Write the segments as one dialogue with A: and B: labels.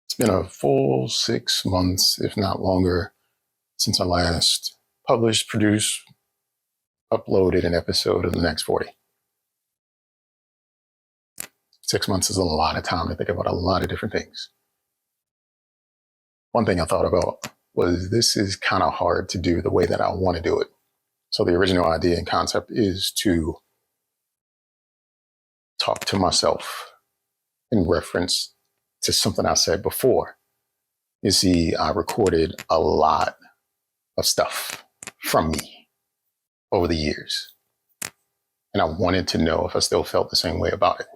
A: It's been a full 6 months, if not longer, since I last published, produced, uploaded an episode of the Next 40. 6 months is a lot of time to think about a lot of different things. One thing I thought about was this is kind of hard to do the way that I want to do it. So the original idea and concept is to talk to myself in reference to something I said before. You see, I recorded a lot of stuff from me over the years, and I wanted to know if I still felt the same way about it.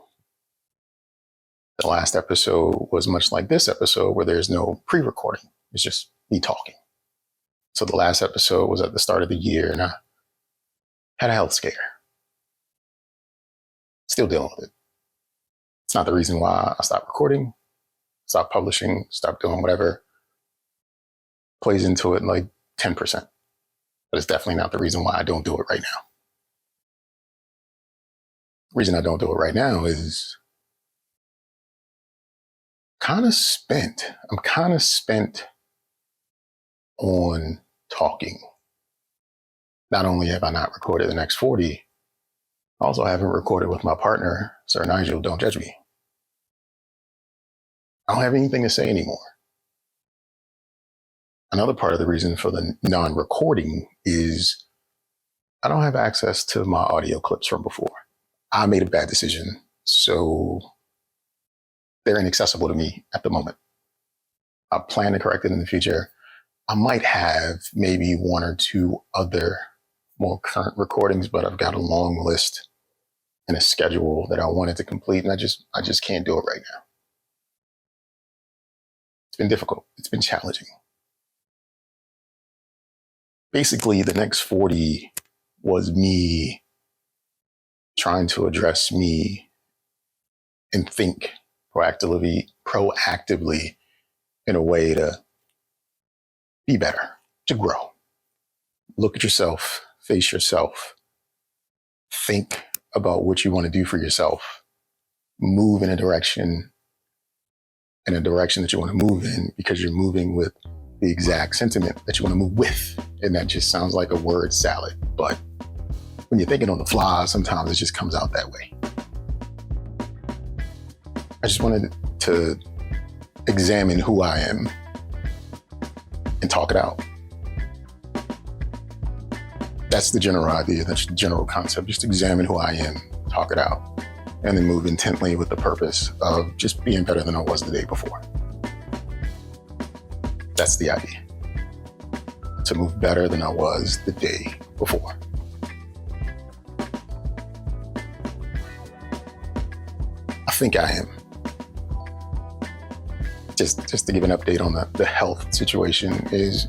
A: The last episode was much like this episode, where there's no pre-recording. It's just me talking. So the last episode was at the start of the year, and I had a health scare. Still dealing with it. It's not the reason why I stopped recording, stopped publishing, stopped doing whatever. Plays into it like 10%. But it's definitely not the reason why I don't do it right now. The reason I don't do it right now is I'm kind of spent on talking. Not only have I not recorded the Next 40, I also haven't recorded with my partner, Sir Nigel, don't judge me. I don't have anything to say anymore. Another part of the reason for the non-recording is I don't have access to my audio clips from before. I made a bad decision, so they're inaccessible to me at the moment. I plan to correct it in the future. I might have maybe one or two other more current recordings, but I've got a long list and a schedule that I wanted to complete, and I just can't do it right now. It's been difficult. It's been challenging. Basically, the Next 40 was me trying to address me and think proactively in a way to be better, to grow. Look at yourself, face yourself, think about what you want to do for yourself, move in a direction that you want to move in, because you're moving with the exact sentiment that you want to move with. And that just sounds like a word salad, but when you're thinking on the fly, sometimes it just comes out that way. I just wanted to examine who I am and talk it out. That's the general idea, that's the general concept. Just examine who I am, talk it out, and then move intently with the purpose of just being better than I was the day before. That's the idea. To move better than I was the day before. I think I am. Just to give an update on the health situation, it's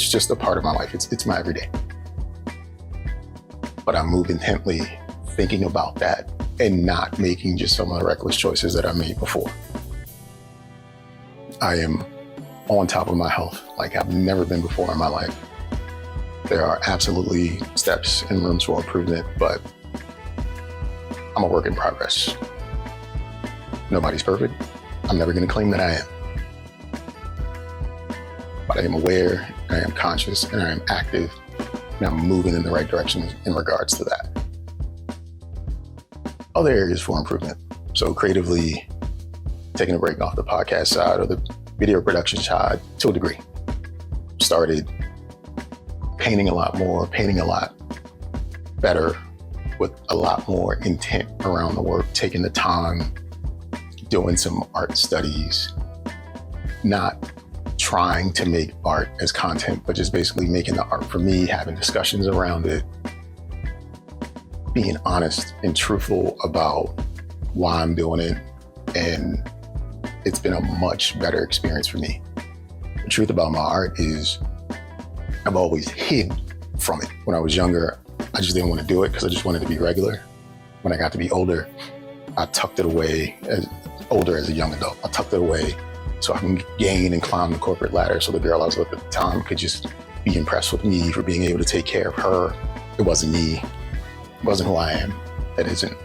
A: just a part of my life. It's my everyday. But I move intently thinking about that and not making just some of the reckless choices that I made before. I am on top of my health like I've never been before in my life. There are absolutely steps and rooms for improvement, but I'm a work in progress. Nobody's perfect. I'm never going to claim that I am. But I am aware, I am conscious, and I am active, and I'm moving in the right direction in regards to that. Other areas for improvement. So creatively, taking a break off the podcast side or the video production side to a degree. Started painting a lot more, painting a lot better, with a lot more intent around the work, taking the time, doing some art studies, not trying to make art as content, but just basically making the art for me, having discussions around it, being honest and truthful about why I'm doing it, and it's been a much better experience for me. The truth about my art is I've always hid from it. When I was younger, I just didn't want to do it because I just wanted to be regular. When I got to be older, I tucked it away. As a young adult, I tucked it away so I can gain and climb the corporate ladder, so the girl I was with at the time could just be impressed with me for being able to take care of her. It wasn't me. It wasn't who I am. That isn't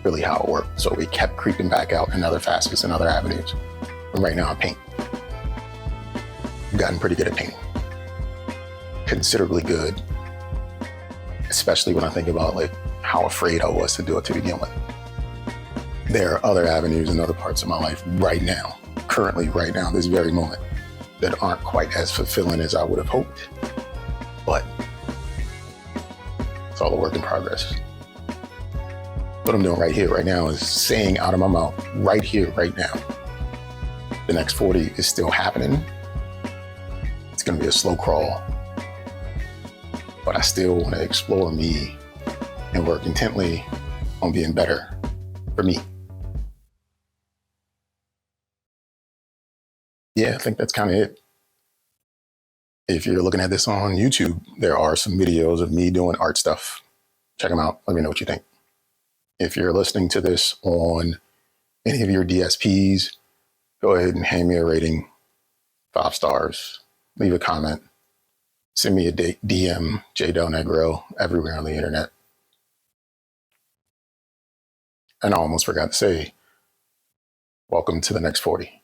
A: really how it worked. So it kept creeping back out in other facets and other avenues. And right now I paint. I've gotten pretty good at painting. Considerably good, especially when I think about like how afraid I was to do it to begin with. There are other avenues and other parts of my life right now, currently right now, this very moment, that aren't quite as fulfilling as I would have hoped, but it's all a work in progress. What I'm doing right here, right now is saying out of my mouth, right here, right now, the next 40 is still happening. It's gonna be a slow crawl, but I still wanna explore me and work intently on being better for me. Yeah, I think that's kind of it. If you're looking at this on YouTube, there are some videos of me doing art stuff. Check them out. Let me know what you think. If you're listening to this on any of your DSPs, go ahead and hand me a rating, 5 stars, leave a comment, send me a DM, J Del Negro, everywhere on the internet. And I almost forgot to say, welcome to the next 40.